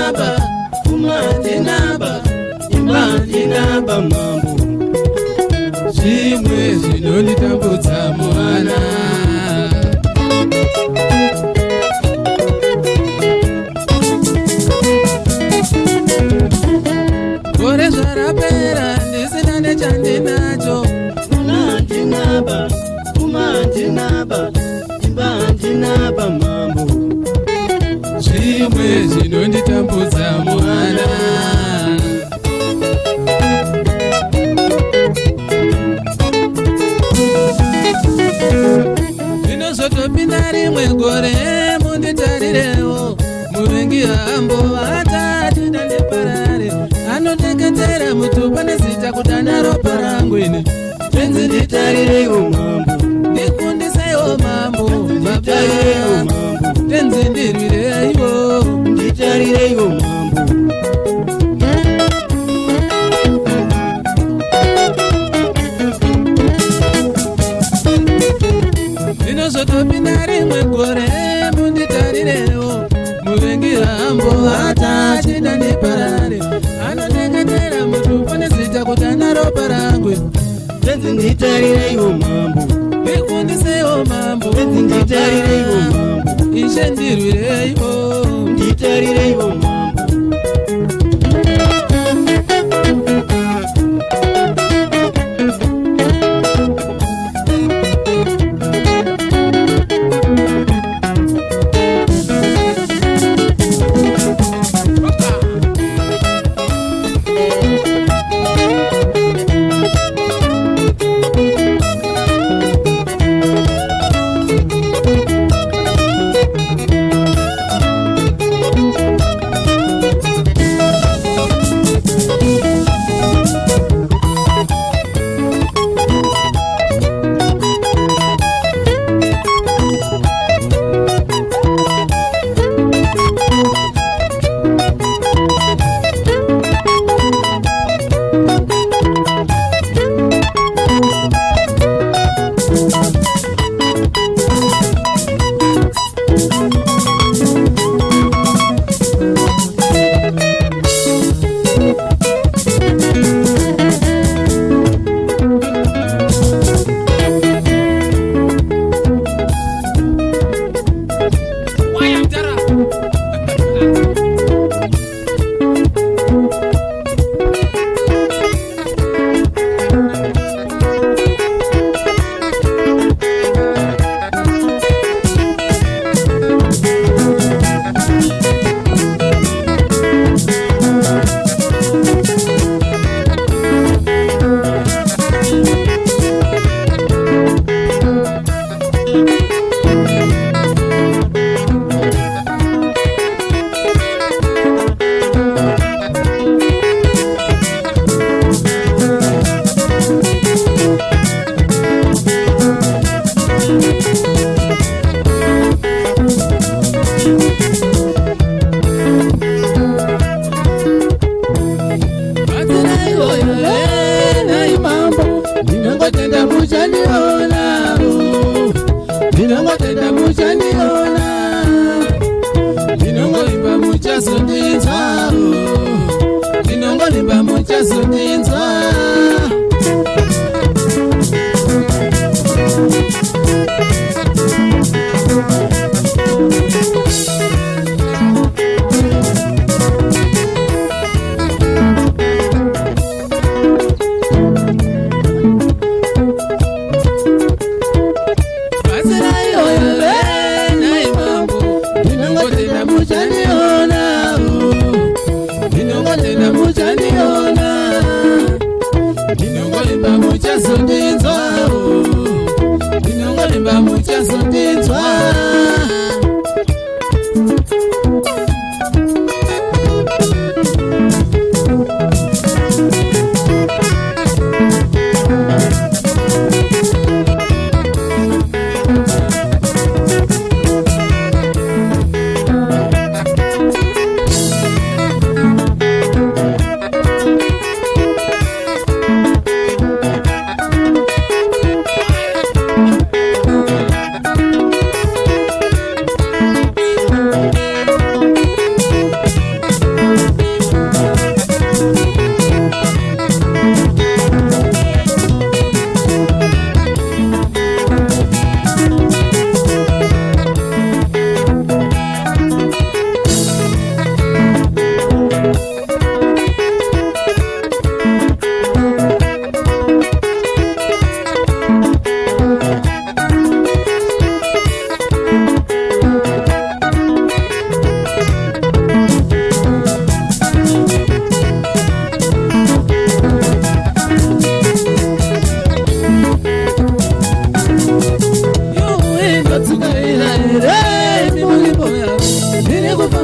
ndinaba, kuma ndinaba, imba ndinaba mambo. Zvimwe zvinonditambudza mwana. Gore zvarapera ndisina nechandinacho. Kuma ndinaba, kuma ndinaba, imba ndinaba mambo. Zvimwe zvinonditambudza mwana. Ndinozotopinda rimwe gore munditarirewo. Muvengi hambo atati ndandiparare. Anoteketera mutupa nezita kudana ropa rangu ine. Tenzi nditarirewo mambo. Ndikundisewo mambo. Nditarirewo mambo. Tenzi ndirwireiwo. Nditarirewo mambo. Ndinozotopinda rimwe gore munditarirewo. Muvengi hambo atati ndandiparare. Anoteketera mutupa nezita kudana ropa rangu. Tenzi nditarirewo mambo. Ndikundisewo mambo. Tenzi nditarirewo mambo. Ishe ndirwireiwo. Nditarirewo mambo.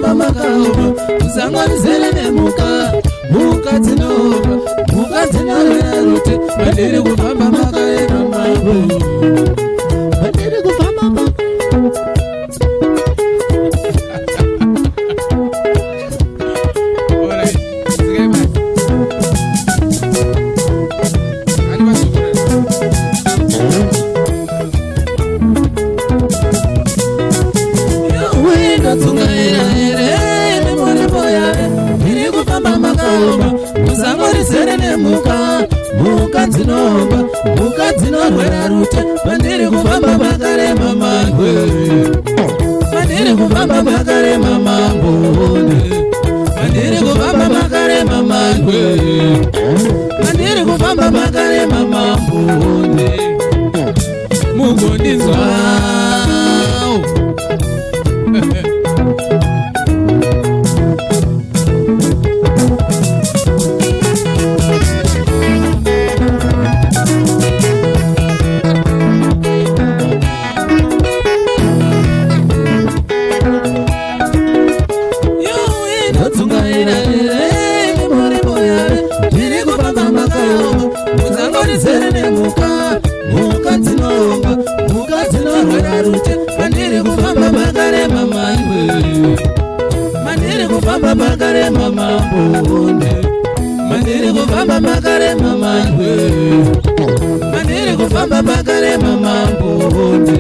kufamba makaoma musango rizere nemuka muka dzinorwera rute mandiri kufamba makaema mambo mandiri kufamba muka dzinorwera rute mandiri kufamba makarema mangwe mandiri kufamba makarema mambone mandiri kufamba makarema mangwe mandiri kufamba makarema mambone mugondinzwawo mandiri kufamba makarema mangwe mandiri kufamba makarema mambone mandiri kufamba makarema mangwe mandiri kufamba makarema mambone